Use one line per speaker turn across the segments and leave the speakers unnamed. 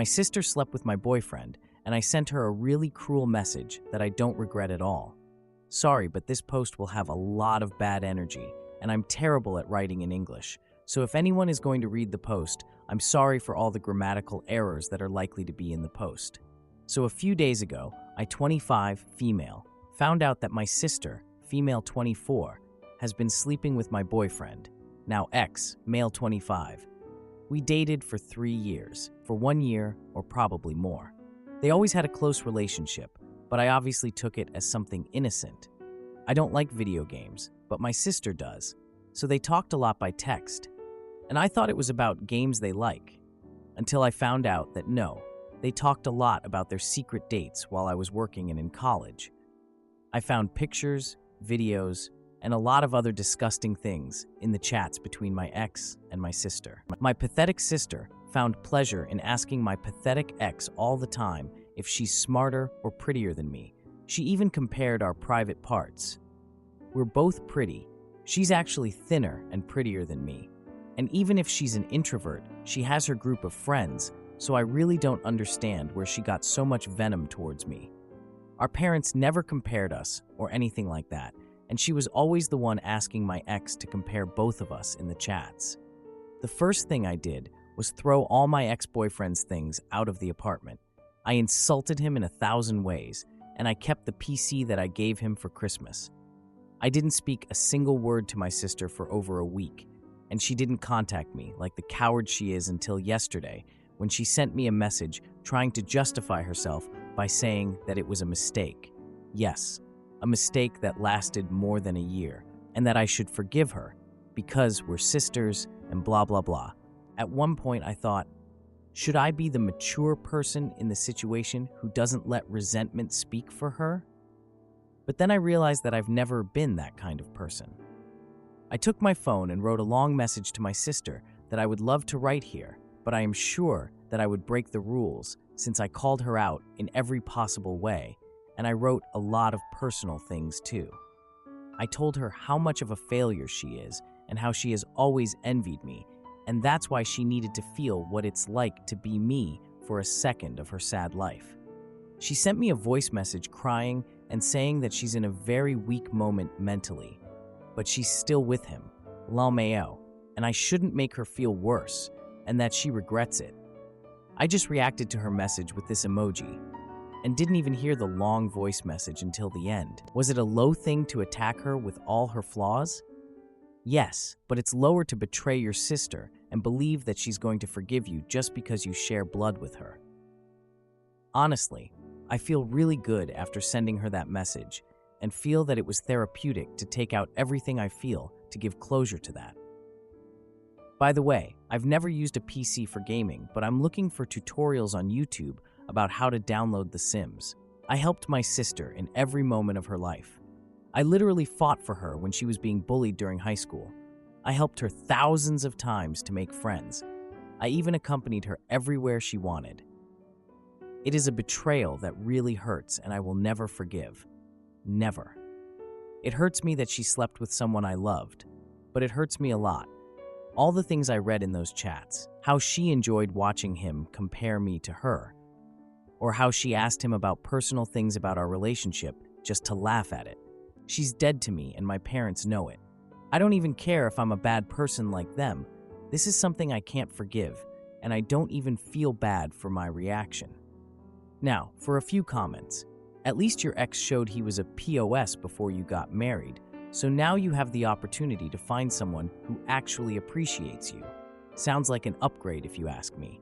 My sister slept with my boyfriend, and I sent her a really cruel message that I don't regret at all. Sorry, but this post will have a lot of bad energy, and I'm terrible at writing in English. So if anyone is going to read the post, I'm sorry for all the grammatical errors that are likely to be in the post. So a few days ago, I, 25, female, found out that my sister, female 24, has been sleeping with my boyfriend, now ex, male 25. We dated for 3 years, for 1 year or probably more. They always had a close relationship, but I obviously took it as something innocent. I don't like video games, but my sister does, so they talked a lot by text. And I thought it was about games they like, until I found out that no, they talked a lot about their secret dates while I was working and in college. I found pictures, videos, and a lot of other disgusting things in the chats between my ex and my sister. My pathetic sister found pleasure in asking my pathetic ex all the time if she's smarter or prettier than me. She even compared our private parts. We're both pretty. She's actually thinner and prettier than me. And even if she's an introvert, she has her group of friends, so I really don't understand where she got so much venom towards me. Our parents never compared us or anything like that, and she was always the one asking my ex to compare both of us in the chats. The first thing I did was throw all my ex-boyfriend's things out of the apartment. I insulted him in 1,000 ways, and I kept the PC that I gave him for Christmas. I didn't speak a single word to my sister for over a week, and she didn't contact me like the coward she is until yesterday, when she sent me a message trying to justify herself by saying that it was a mistake. Yes, a mistake that lasted more than a year, and that I should forgive her because we're sisters and blah blah blah. At one point I thought, should I be the mature person in the situation who doesn't let resentment speak for her? But then I realized that I've never been that kind of person. I took my phone and wrote a long message to my sister that I would love to write here, but I am sure that I would break the rules since I called her out in every possible way, and I wrote a lot of personal things too. I told her how much of a failure she is and how she has always envied me, and that's why she needed to feel what it's like to be me for a second of her sad life. She sent me a voice message crying and saying that she's in a very weak moment mentally, but she's still with him, LMAO, and I shouldn't make her feel worse, and that she regrets it. I just reacted to her message with this emoji, and didn't even hear the long voice message until the end. Was it a low thing to attack her with all her flaws? Yes, but it's lower to betray your sister and believe that she's going to forgive you just because you share blood with her. Honestly, I feel really good after sending her that message, and feel that it was therapeutic to take out everything I feel to give closure to that. By the way, I've never used a PC for gaming, but I'm looking for tutorials on YouTube about how to download The Sims. I helped my sister in every moment of her life. I literally fought for her when she was being bullied during high school. I helped her thousands of times to make friends. I even accompanied her everywhere she wanted. It is a betrayal that really hurts, and I will never forgive. Never. It hurts me that she slept with someone I loved, but it hurts me a lot. All the things I read in those chats, how she enjoyed watching him compare me to her, or how she asked him about personal things about our relationship just to laugh at it. She's dead to me, and my parents know it. I don't even care if I'm a bad person like them. This is something I can't forgive, and I don't even feel bad for my reaction. Now, for a few comments. At least your ex showed he was a POS before you got married, so now you have the opportunity to find someone who actually appreciates you. Sounds like an upgrade if you ask me.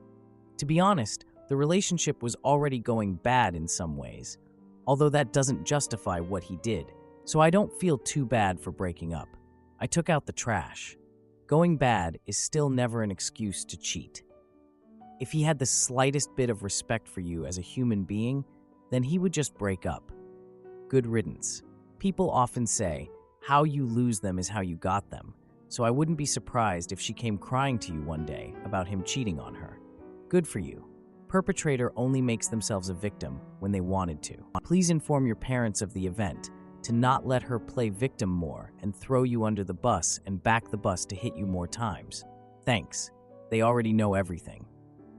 To be honest, the relationship was already going bad in some ways, although that doesn't justify what he did, so I don't feel too bad for breaking up. I took out the trash. Going bad is still never an excuse to cheat. If he had the slightest bit of respect for you as a human being, then he would just break up. Good riddance. People often say, how you lose them is how you got them, so I wouldn't be surprised if she came crying to you one day about him cheating on her. Good for you. Perpetrator only makes themselves a victim when they wanted to. Please inform your parents of the event to not let her play victim more and throw you under the bus and back the bus to hit you more times. Thanks. They already know everything.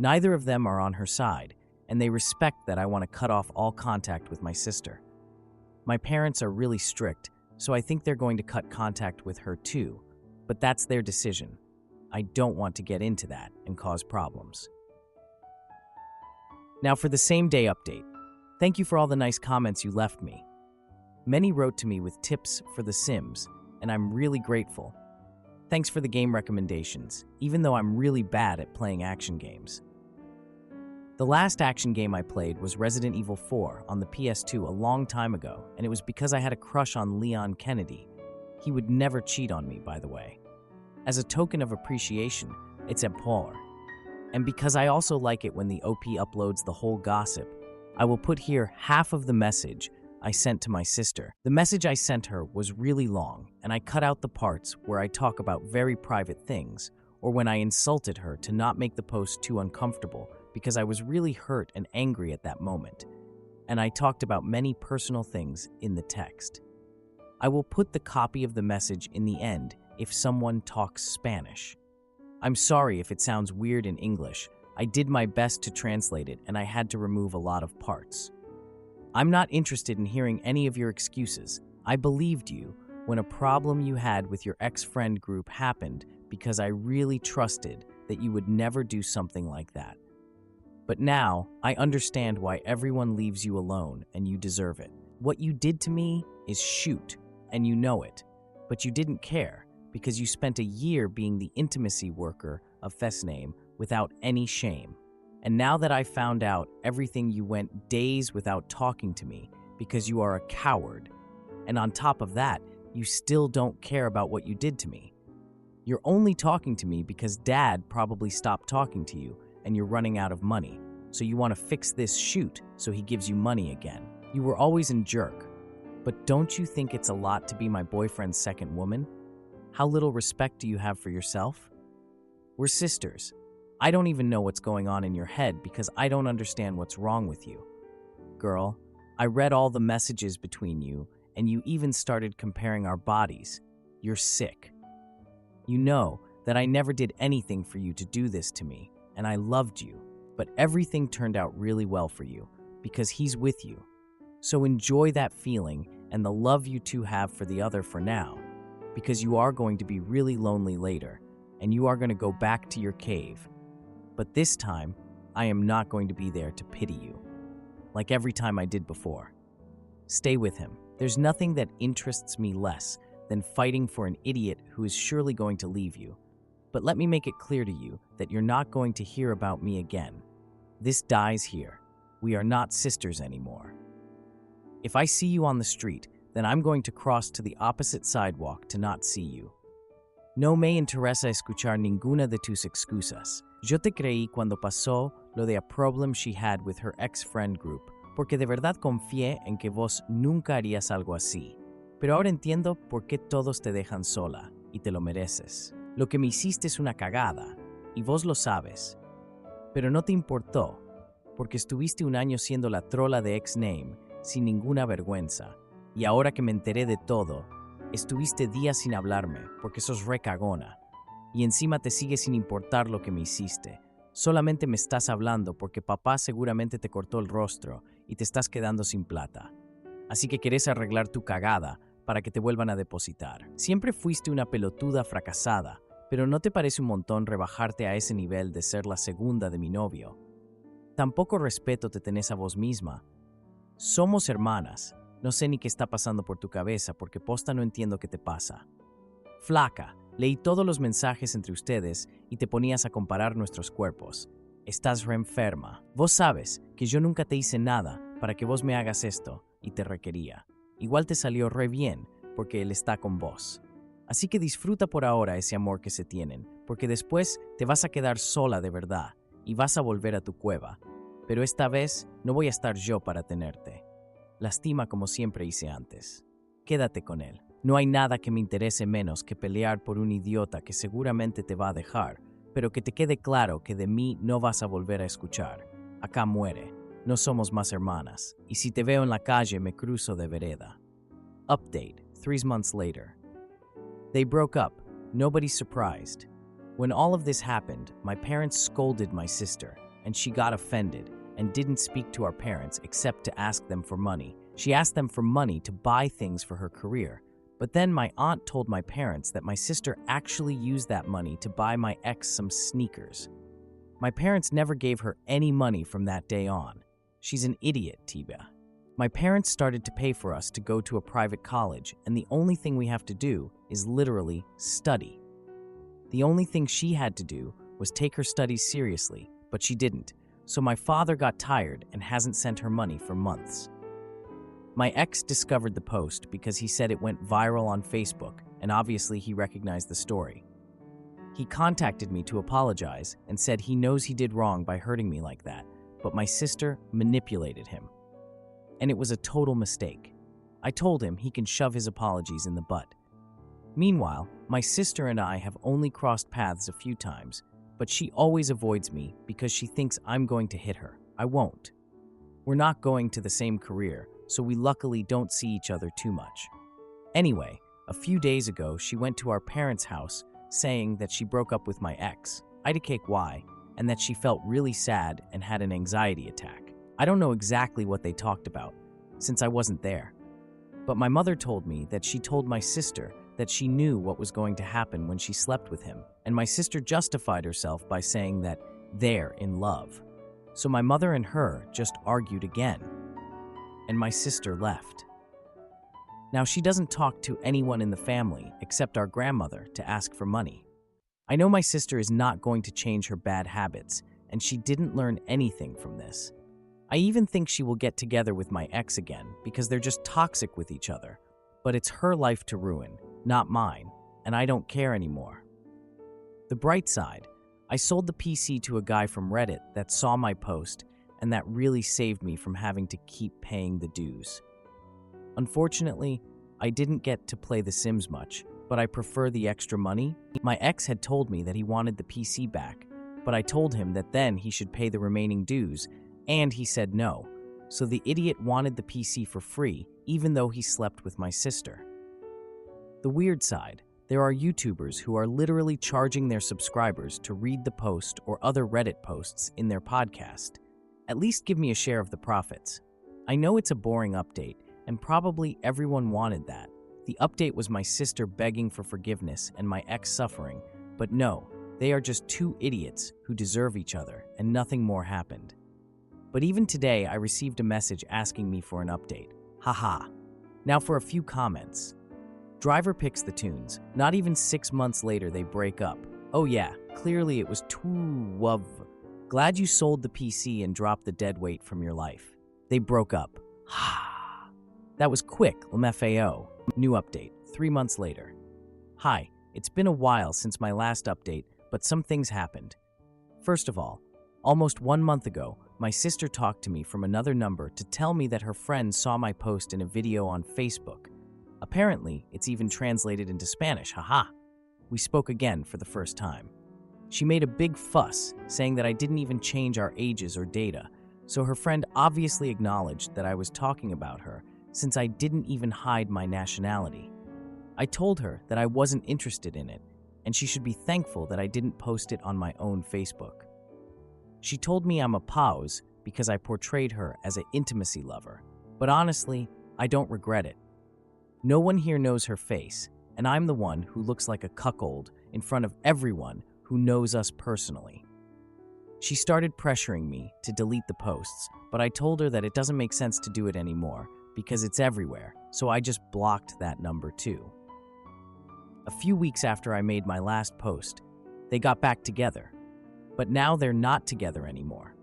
Neither of them are on her side, and they respect that I want to cut off all contact with my sister. My parents are really strict, so I think they're going to cut contact with her too, but that's their decision. I don't want to get into that and cause problems. Now for the same day update. Thank you for all the nice comments you left me. Many wrote to me with tips for The Sims, and I'm really grateful. Thanks for the game recommendations, even though I'm really bad at playing action games. The last action game I played was Resident Evil 4 on the PS2 a long time ago, and it was because I had a crush on Leon Kennedy. He would never cheat on me, by the way. As a token of appreciation, it's a pour. And because I also like it when the OP uploads the whole gossip, I will put here half of the message I sent to my sister. The message I sent her was really long, and I cut out the parts where I talk about very private things, or when I insulted her to not make the post too uncomfortable, because I was really hurt and angry at that moment, and I talked about many personal things in the text. I will put the copy of the message in the end if someone talks Spanish. I'm sorry if it sounds weird in English. I did my best to translate it, and I had to remove a lot of parts. I'm not interested in hearing any of your excuses. I believed you when a problem you had with your ex-friend group happened because I really trusted that you would never do something like that. But now, I understand why everyone leaves you alone, and you deserve it. What you did to me is shoot, and you know it. But you didn't care, because you spent a year being the intimacy worker of Fesname without any shame. And now that I found out everything, you went days without talking to me because you are a coward. And on top of that, you still don't care about what you did to me. You're only talking to me because Dad probably stopped talking to you, and you're running out of money, so you want to fix this shoot so he gives you money again. You were always a jerk, but don't you think it's a lot to be my boyfriend's second woman? How little respect do you have for yourself? We're sisters. I don't even know what's going on in your head because I don't understand what's wrong with you. Girl, I read all the messages between you, and you even started comparing our bodies. You're sick. You know that I never did anything for you to do this to me, and I loved you, but everything turned out really well for you because he's with you. So enjoy that feeling and the love you two have for the other for now, because you are going to be really lonely later, and you are going to go back to your cave. But this time, I am not going to be there to pity you, like every time I did before. Stay with him. There's nothing that interests me less than fighting for an idiot who is surely going to leave you. But let me make it clear to you that you're not going to hear about me again. This dies here. We are not sisters anymore. If I see you on the street, then I'm going to cross to the opposite sidewalk to not see you. No me interesa escuchar ninguna de tus excusas. Yo te creí cuando pasó lo de a problem she had with her ex-friend group, porque de verdad confié en que vos nunca harías algo así. Pero ahora entiendo por qué todos te dejan sola, y te lo mereces. Lo que me hiciste es una cagada, y vos lo sabes. Pero no te importó, porque estuviste un año siendo la trola de ex-name, sin ninguna vergüenza. Y ahora que me enteré de todo, estuviste días sin hablarme, porque sos re cagona. Y encima te sigue sin importar lo que me hiciste. Solamente me estás hablando porque papá seguramente te cortó el rostro y te estás quedando sin plata. Así que querés arreglar tu cagada para que te vuelvan a depositar. Siempre fuiste una pelotuda fracasada, pero ¿no te parece un montón rebajarte a ese nivel de ser la segunda de mi novio? Tampoco respeto te tenés a vos misma. Somos hermanas. No sé ni qué está pasando por tu cabeza porque posta no entiendo qué te pasa. Flaca, leí todos los mensajes entre ustedes y te ponías a comparar nuestros cuerpos. Estás re enferma. Vos sabes que yo nunca te hice nada para que vos me hagas esto y te requería. Igual te salió re bien porque él está con vos. Así que disfruta por ahora ese amor que se tienen, porque después te vas a quedar sola de verdad y vas a volver a tu cueva. Pero esta vez no voy a estar yo para tenerte. Lastima como siempre hice antes. Quédate con él. No hay nada que me interese menos que pelear por un idiota que seguramente te va a dejar, pero que te quede claro que de mí no vas a volver a escuchar. Acá muere. No somos más hermanas. Y si te veo en la calle, me cruzo de vereda. Update, 3 months later. They broke up. Nobody's surprised. When all of this happened, my parents scolded my sister. and she got offended and didn't speak to our parents except to ask them for money. She asked them for money to buy things for her career. But then my aunt told my parents that my sister actually used that money to buy my ex some sneakers. My parents never gave her any money from that day on. She's an idiot, Tiba. My parents started to pay for us to go to a private college, and the only thing we have to do is literally study. The only thing she had to do was take her studies seriously, but she didn't. So my father got tired and hasn't sent her money for months. My ex discovered the post because he said it went viral on Facebook, and obviously he recognized the story. He contacted me to apologize and said he knows he did wrong by hurting me like that, but my sister manipulated him. And it was a total mistake. I told him he can shove his apologies in the butt. Meanwhile, my sister and I have only crossed paths a few times, but she always avoids me because she thinks I'm going to hit her. I won't. We're not going to the same career, so we luckily don't see each other too much. Anyway, a few days ago, she went to our parents' house saying that she broke up with my ex, Aita why, and that she felt really sad and had an anxiety attack. I don't know exactly what they talked about, since I wasn't there. But my mother told me that she told my sister that she knew what was going to happen when she slept with him, and my sister justified herself by saying that they're in love. So my mother and her just argued again, and my sister left. Now she doesn't talk to anyone in the family except our grandmother to ask for money. I know my sister is not going to change her bad habits, and she didn't learn anything from this. I even think she will get together with my ex again because they're just toxic with each other. But it's her life to ruin, not mine, and I don't care anymore. The bright side, I sold the PC to a guy from Reddit that saw my post, and that really saved me from having to keep paying the dues. Unfortunately, I didn't get to play The Sims much, but I prefer the extra money. My ex had told me that he wanted the PC back, but I told him that then he should pay the remaining dues, and he said no. So the idiot wanted the PC for free, even though he slept with my sister. The weird side, there are YouTubers who are literally charging their subscribers to read the post or other Reddit posts in their podcast. At least give me a share of the profits. I know it's a boring update, and probably everyone wanted that. The update was my sister begging for forgiveness and my ex suffering, but no, they are just two idiots who deserve each other, and nothing more happened. But even today, I received a message asking me for an update. Haha. Now for a few comments. Driver picks the tunes. Not even 6 months later, they break up. Oh yeah, clearly it was too love. Glad you sold the PC and dropped the dead weight from your life. They broke up. That was quick, LMFAO. New update, 3 months later. Hi, it's been a while since my last update, but some things happened. First of all, almost 1 month ago, my sister talked to me from another number to tell me that her friend saw my post in a video on Facebook. Apparently, it's even translated into Spanish, haha. We spoke again for the first time. She made a big fuss, saying that I didn't even change our ages or data, so her friend obviously acknowledged that I was talking about her, since I didn't even hide my nationality. I told her that I wasn't interested in it, and she should be thankful that I didn't post it on my own Facebook. She told me I'm a pause because I portrayed her as an intimacy lover, but honestly, I don't regret it. No one here knows her face, and I'm the one who looks like a cuckold in front of everyone who knows us personally. She started pressuring me to delete the posts, but I told her that it doesn't make sense to do it anymore because it's everywhere, so I just blocked that number too. A few weeks after I made my last post, they got back together, but now they're not together anymore.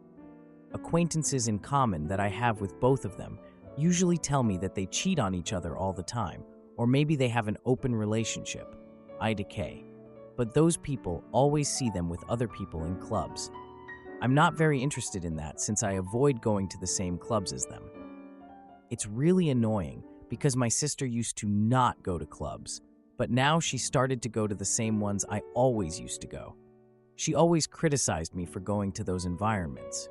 Acquaintances in common that I have with both of them usually tell me that they cheat on each other all the time, or maybe they have an open relationship. I decay. But those people always see them with other people in clubs. I'm not very interested in that since I avoid going to the same clubs as them. It's really annoying because my sister used to not go to clubs, but now she started to go to the same ones I always used to go. She always criticized me for going to those environments.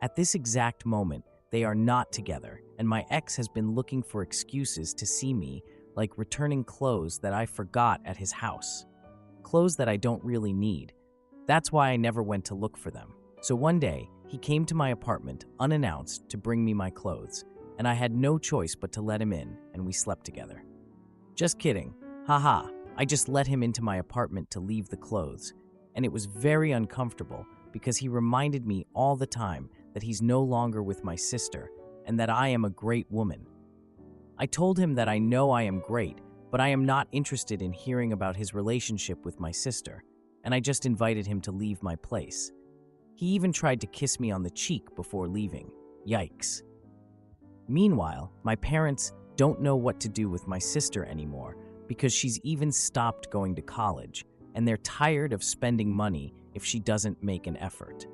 At this exact moment, they are not together, and my ex has been looking for excuses to see me, like returning clothes that I forgot at his house. Clothes that I don't really need. That's why I never went to look for them. So one day, he came to my apartment unannounced to bring me my clothes, and I had no choice but to let him in, and we slept together. Just kidding. Haha, I just let him into my apartment to leave the clothes, and it was very uncomfortable because he reminded me all the time that he's no longer with my sister and that I am a great woman. I told him that I know I am great, but I am not interested in hearing about his relationship with my sister, and I just invited him to leave my place. He even tried to kiss me on the cheek before leaving. Yikes. Meanwhile, my parents don't know what to do with my sister anymore because she's even stopped going to college, and they're tired of spending money if she doesn't make an effort.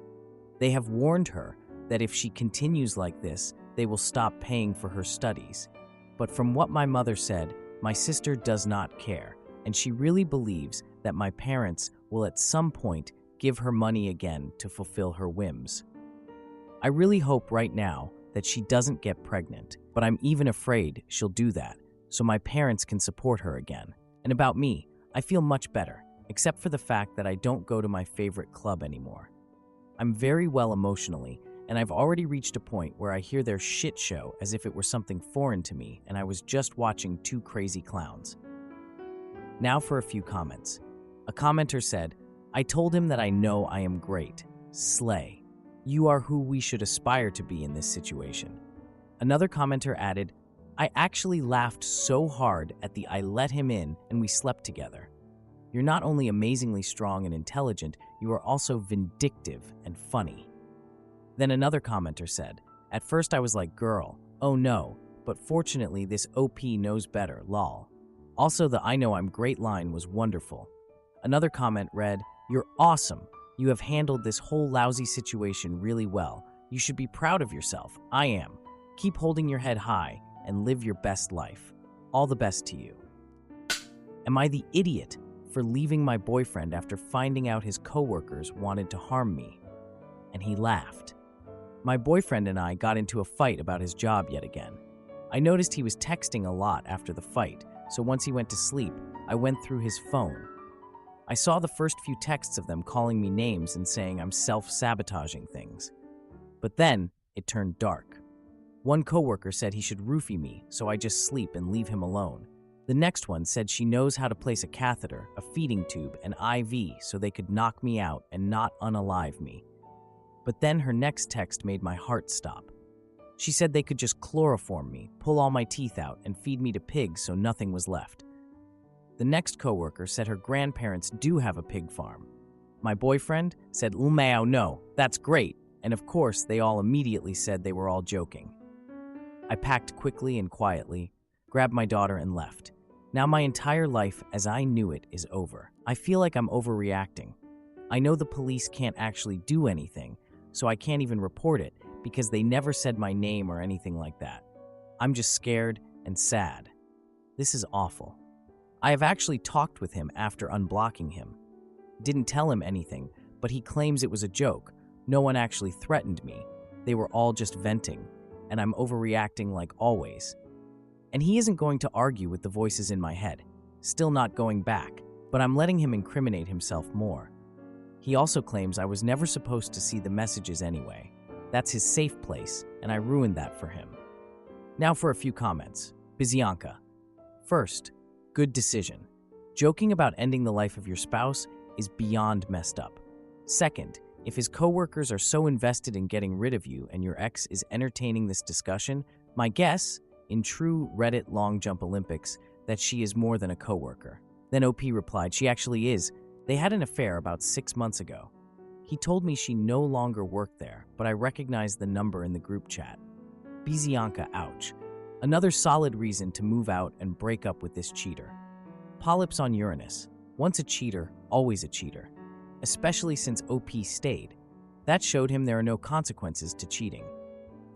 They have warned her that if she continues like this, they will stop paying for her studies. But from what my mother said, my sister does not care, and she really believes that my parents will at some point give her money again to fulfill her whims. I really hope right now that she doesn't get pregnant, but I'm even afraid she'll do that, so my parents can support her again. And about me, I feel much better, except for the fact that I don't go to my favorite club anymore. I'm very well emotionally, and I've already reached a point where I hear their shit show as if it were something foreign to me and I was just watching two crazy clowns. Now for a few comments. A commenter said, I told him that I know I am great. Slay. You are who we should aspire to be in this situation. Another commenter added, I actually laughed so hard at the I let him in and we slept together. You're not only amazingly strong and intelligent, you are also vindictive and funny. Then another commenter said, at first I was like, girl, oh no, but fortunately this OP knows better, lol. Also the I know I'm great line was wonderful. Another comment read, you're awesome. You have handled this whole lousy situation really well. You should be proud of yourself. I am. Keep holding your head high and live your best life. All the best to you. Am I the idiot for leaving my boyfriend after finding out his coworkers wanted to harm me? And he laughed. My boyfriend and I got into a fight about his job yet again. I noticed he was texting a lot after the fight, so once he went to sleep, I went through his phone. I saw the first few texts of them calling me names and saying I'm self-sabotaging things. But then, it turned dark. One coworker said he should roofie me, so I just sleep and leave him alone. The next one said she knows how to place a catheter, a feeding tube, an IV so they could knock me out and not unalive me. But then her next text made my heart stop. She said they could just chloroform me, pull all my teeth out, and feed me to pigs so nothing was left. The next coworker said her grandparents do have a pig farm. My boyfriend said, Umao, no, that's great, and of course they all immediately said they were all joking. I packed quickly and quietly, grabbed my daughter and left. Now my entire life as I knew it is over. I feel like I'm overreacting. I know the police can't actually do anything, so I can't even report it because they never said my name or anything like that. I'm just scared and sad. This is awful. I have actually talked with him after unblocking him. Didn't tell him anything, but he claims it was a joke. No one actually threatened me. They were all just venting, and I'm overreacting like always. And he isn't going to argue with the voices in my head. Still not going back, but I'm letting him incriminate himself more. He also claims I was never supposed to see the messages anyway. That's his safe place, and I ruined that for him. Now for a few comments. Bizianka. First, good decision. Joking about ending the life of your spouse is beyond messed up. Second, if his coworkers are so invested in getting rid of you and your ex is entertaining this discussion, my guess, in true Reddit long jump Olympics, that she is more than a coworker. Then OP replied, she actually is. They had an affair about 6 months ago. He told me she no longer worked there, but I recognized the number in the group chat. Bizianka, ouch. Another solid reason to move out and break up with this cheater. Polyps on Uranus. Once a cheater, always a cheater. Especially since OP stayed. That showed him there are no consequences to cheating.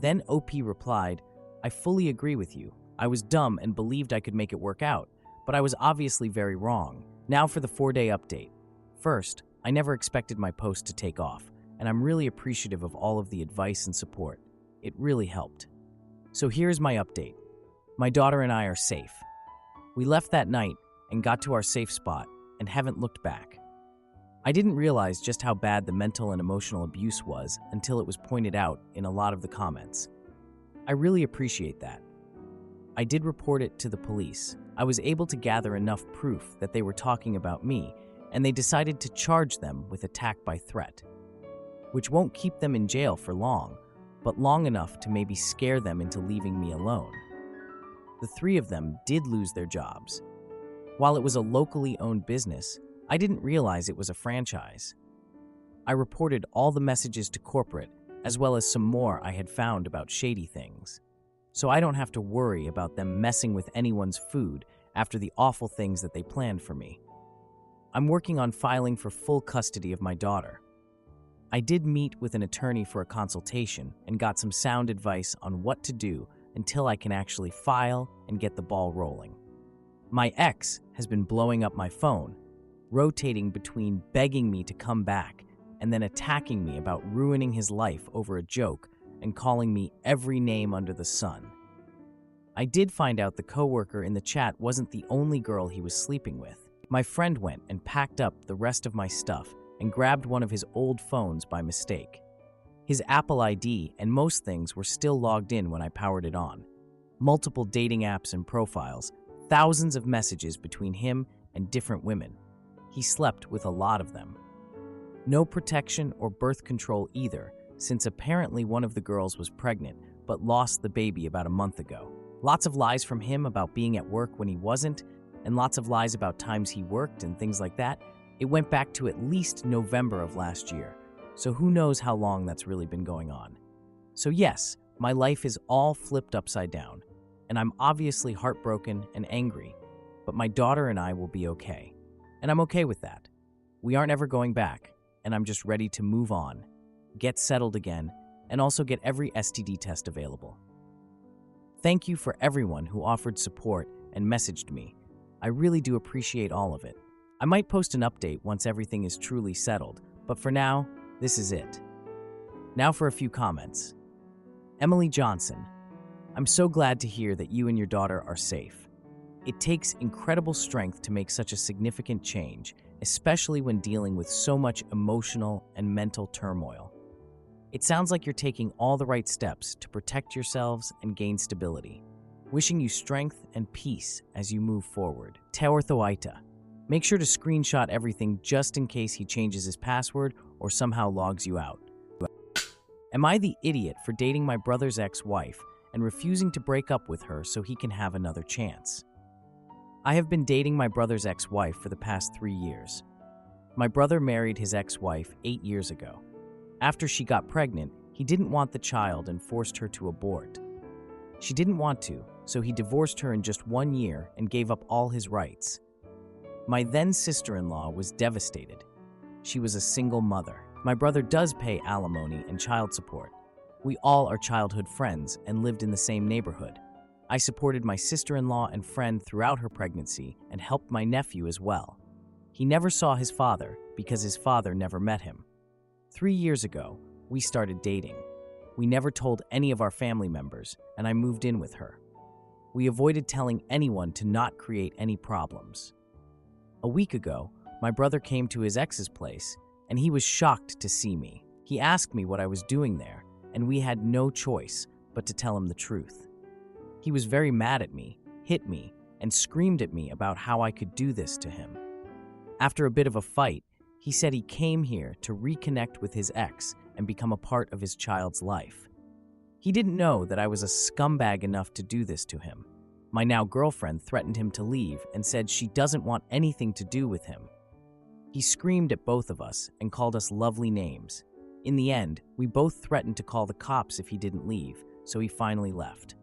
Then OP replied, I fully agree with you. I was dumb and believed I could make it work out, but I was obviously very wrong. Now for the 4-day update. First, I never expected my post to take off, and I'm really appreciative of all of the advice and support. It really helped. So here's my update. My daughter and I are safe. We left that night and got to our safe spot and haven't looked back. I didn't realize just how bad the mental and emotional abuse was until it was pointed out in a lot of the comments. I really appreciate that. I did report it to the police. I was able to gather enough proof that they were talking about me, and they decided to charge them with attack by threat, which won't keep them in jail for long, but long enough to maybe scare them into leaving me alone. The three of them did lose their jobs. While it was a locally owned business, I didn't realize it was a franchise. I reported all the messages to corporate, as well as some more I had found about shady things, so I don't have to worry about them messing with anyone's food after the awful things that they planned for me. I'm working on filing for full custody of my daughter. I did meet with an attorney for a consultation and got some sound advice on what to do until I can actually file and get the ball rolling. My ex has been blowing up my phone, rotating between begging me to come back and then attacking me about ruining his life over a joke and calling me every name under the sun. I did find out the coworker in the chat wasn't the only girl he was sleeping with. My friend went and packed up the rest of my stuff and grabbed one of his old phones by mistake. His Apple ID and most things were still logged in when I powered it on. Multiple dating apps and profiles, thousands of messages between him and different women. He slept with a lot of them. No protection or birth control either, since apparently one of the girls was pregnant but lost the baby about a month ago. Lots of lies from him about being at work when he wasn't, and lots of lies about times he worked and things like that. It went back to at least November of last year, so who knows how long that's really been going on. So yes, my life is all flipped upside down, and I'm obviously heartbroken and angry, but my daughter and I will be okay. And I'm okay with that. We aren't ever going back, and I'm just ready to move on, get settled again, and also get every STD test available. Thank you for everyone who offered support and messaged me. I really do appreciate all of it. I might post an update once everything is truly settled, but for now, this is it. Now for a few comments. Emily Johnson, I'm so glad to hear that you and your daughter are safe. It takes incredible strength to make such a significant change, especially when dealing with so much emotional and mental turmoil. It sounds like you're taking all the right steps to protect yourselves and gain stability. Wishing you strength and peace as you move forward. Aita, make sure to screenshot everything just in case he changes his password or somehow logs you out. Am I the idiot for dating my brother's ex-wife and refusing to break up with her so he can have another chance? I have been dating my brother's ex-wife for the past 3 years. My brother married his ex-wife 8 years ago. After she got pregnant, he didn't want the child and forced her to abort. She didn't want to, so he divorced her in just 1 year and gave up all his rights. My then sister-in-law was devastated. She was a single mother. My brother does pay alimony and child support. We all are childhood friends and lived in the same neighborhood. I supported my sister-in-law and friend throughout her pregnancy and helped my nephew as well. He never saw his father because his father never met him. 3 years ago, we started dating. We never told any of our family members, and I moved in with her. We avoided telling anyone to not create any problems. A week ago, my brother came to his ex's place, and he was shocked to see me. He asked me what I was doing there, and we had no choice but to tell him the truth. He was very mad at me, hit me, and screamed at me about how I could do this to him. After a bit of a fight, he said he came here to reconnect with his ex and become a part of his child's life. He didn't know that I was a scumbag enough to do this to him. My now girlfriend threatened him to leave and said she doesn't want anything to do with him. He screamed at both of us and called us lovely names. In the end, we both threatened to call the cops if he didn't leave, so he finally left.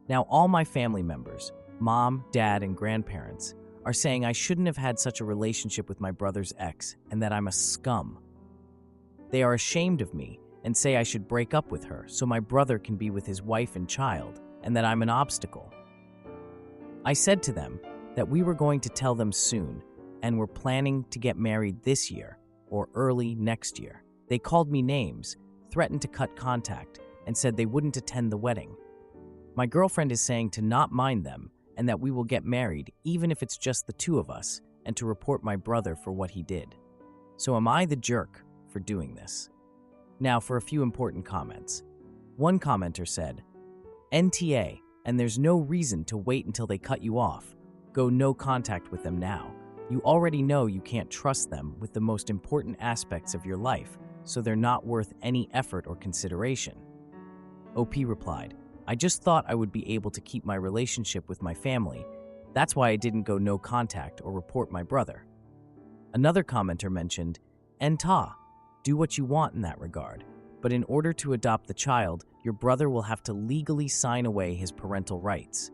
Now all my family members, mom, dad, and grandparents, are saying I shouldn't have had such a relationship with my brother's ex and that I'm a scum. They are ashamed of me and say I should break up with her so my brother can be with his wife and child and that I'm an obstacle. I said to them that we were going to tell them soon and were planning to get married this year or early next year. They called me names, threatened to cut contact, and said they wouldn't attend the wedding. My girlfriend is saying to not mind them and that we will get married even if it's just the two of us and to report my brother for what he did. So am I the jerk for doing this? Now for a few important comments. One commenter said, NTA, and there's no reason to wait until they cut you off. Go no contact with them now. You already know you can't trust them with the most important aspects of your life, so they're not worth any effort or consideration. OP replied, I just thought I would be able to keep my relationship with my family. That's why I didn't go no contact or report my brother. Another commenter mentioned, Enta, do what you want in that regard, but in order to adopt the child, your brother will have to legally sign away his parental rights.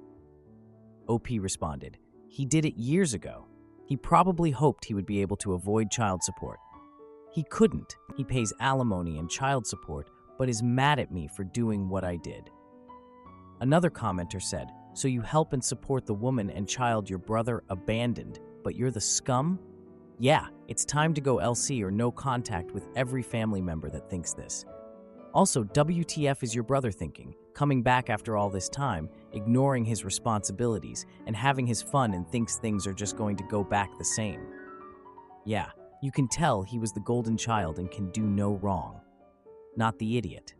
OP responded, he did it years ago. He probably hoped he would be able to avoid child support. He couldn't. He pays alimony and child support, but is mad at me for doing what I did. Another commenter said, so you help and support the woman and child your brother abandoned, but you're the scum? Yeah, it's time to go LC or no contact with every family member that thinks this. Also, WTF is your brother thinking, coming back after all this time, ignoring his responsibilities, and having his fun and thinks things are just going to go back the same. Yeah, you can tell he was the golden child and can do no wrong. Not the idiot.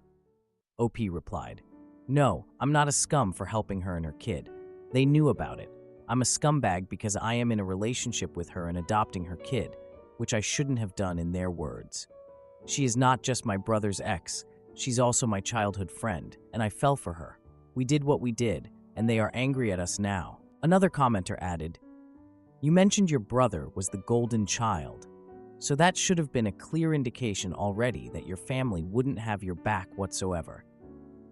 OP replied, no, I'm not a scum for helping her and her kid. They knew about it. I'm a scumbag because I am in a relationship with her and adopting her kid, which I shouldn't have done in their words. She is not just my brother's ex, she's also my childhood friend, and I fell for her. We did what we did, and they are angry at us now. Another commenter added, you mentioned your brother was the golden child, so that should have been a clear indication already that your family wouldn't have your back whatsoever.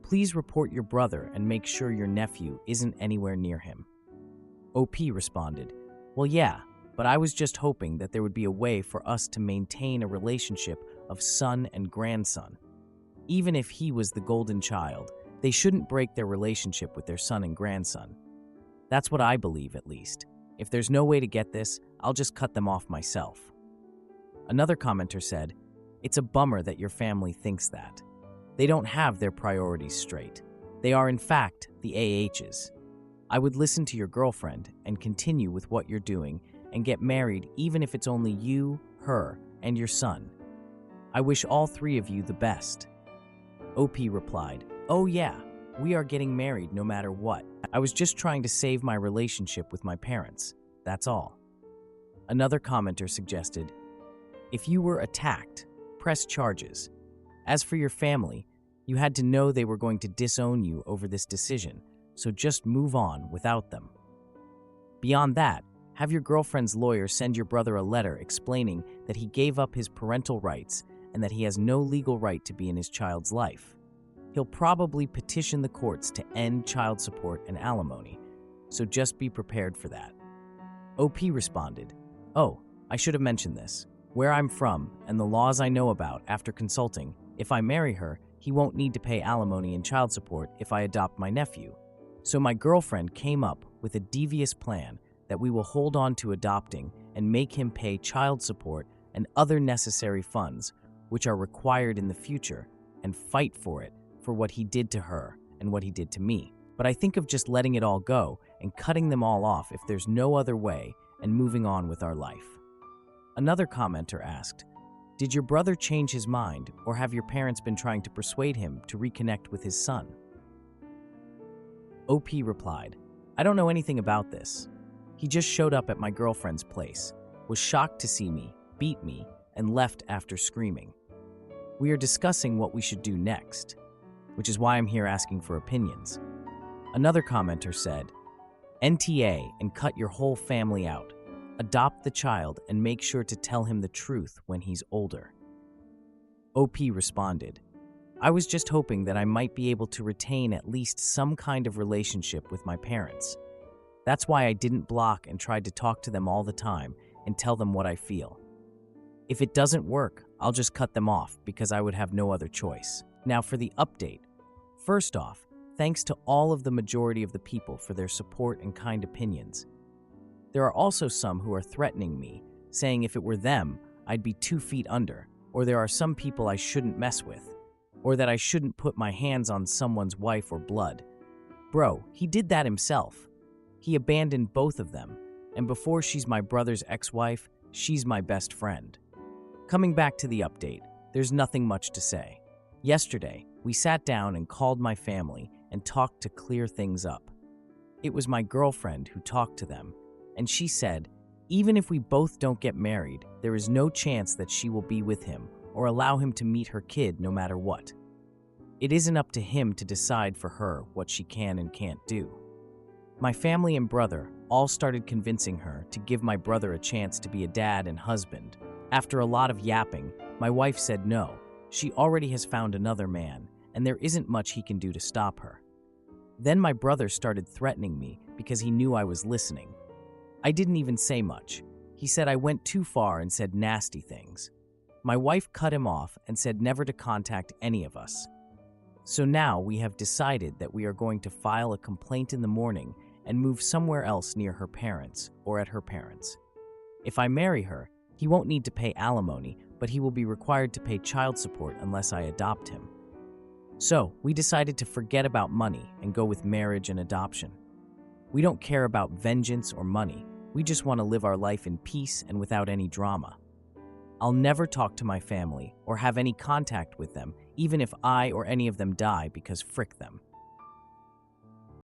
Please report your brother and make sure your nephew isn't anywhere near him. OP responded, well, yeah, but I was just hoping that there would be a way for us to maintain a relationship of son and grandson. Even if he was the golden child, they shouldn't break their relationship with their son and grandson. That's what I believe, at least. If there's no way to get this, I'll just cut them off myself. Another commenter said, it's a bummer that your family thinks that. They don't have their priorities straight. They are, in fact, the AHs. I would listen to your girlfriend and continue with what you're doing and get married even if it's only you, her, and your son. I wish all three of you the best. OP replied, oh yeah, we are getting married no matter what. I was just trying to save my relationship with my parents. That's all. Another commenter suggested, if you were attacked, press charges. As for your family, you had to know they were going to disown you over this decision, so just move on without them. Beyond that, have your girlfriend's lawyer send your brother a letter explaining that he gave up his parental rights and that he has no legal right to be in his child's life. He'll probably petition the courts to end child support and alimony, so just be prepared for that. OP responded, oh, I should have mentioned this. Where I'm from and the laws I know about after consulting, if I marry her, he won't need to pay alimony and child support if I adopt my nephew. So my girlfriend came up with a devious plan that we will hold on to adopting and make him pay child support and other necessary funds, which are required in the future, and fight for it for what he did to her and what he did to me. But I think of just letting it all go and cutting them all off if there's no other way and moving on with our life. Another commenter asked, did your brother change his mind or have your parents been trying to persuade him to reconnect with his son? OP replied, I don't know anything about this. He just showed up at my girlfriend's place, was shocked to see me, beat me, and left after screaming. We are discussing what we should do next, which is why I'm here asking for opinions. Another commenter said, NTA and cut your whole family out. Adopt the child and make sure to tell him the truth when he's older. OP responded, I was just hoping that I might be able to retain at least some kind of relationship with my parents. That's why I didn't block and tried to talk to them all the time and tell them what I feel. If it doesn't work, I'll just cut them off because I would have no other choice. Now for the update. First off, thanks to all of the majority of the people for their support and kind opinions. There are also some who are threatening me, saying if it were them, I'd be 2 feet under, or there are some people I shouldn't mess with, or that I shouldn't put my hands on someone's wife or blood. Bro, he did that himself. He abandoned both of them, and before she's my brother's ex-wife, she's my best friend. Coming back to the update, there's nothing much to say. Yesterday, we sat down and called my family and talked to clear things up. It was my girlfriend who talked to them, and she said, even if we both don't get married, there is no chance that she will be with him or allow him to meet her kid no matter what. It isn't up to him to decide for her what she can and can't do. My family and brother all started convincing her to give my brother a chance to be a dad and husband. After a lot of yapping, my wife said no, she already has found another man, and there isn't much he can do to stop her. Then my brother started threatening me because he knew I was listening. I didn't even say much. He said I went too far and said nasty things. My wife cut him off and said never to contact any of us. So now we have decided that we are going to file a complaint in the morning and move somewhere else near her parents or at her parents'. If I marry her, he won't need to pay alimony, but he will be required to pay child support unless I adopt him. So we decided to forget about money and go with marriage and adoption. We don't care about vengeance or money. We just want to live our life in peace and without any drama. I'll never talk to my family or have any contact with them, even if I or any of them die, because frick them.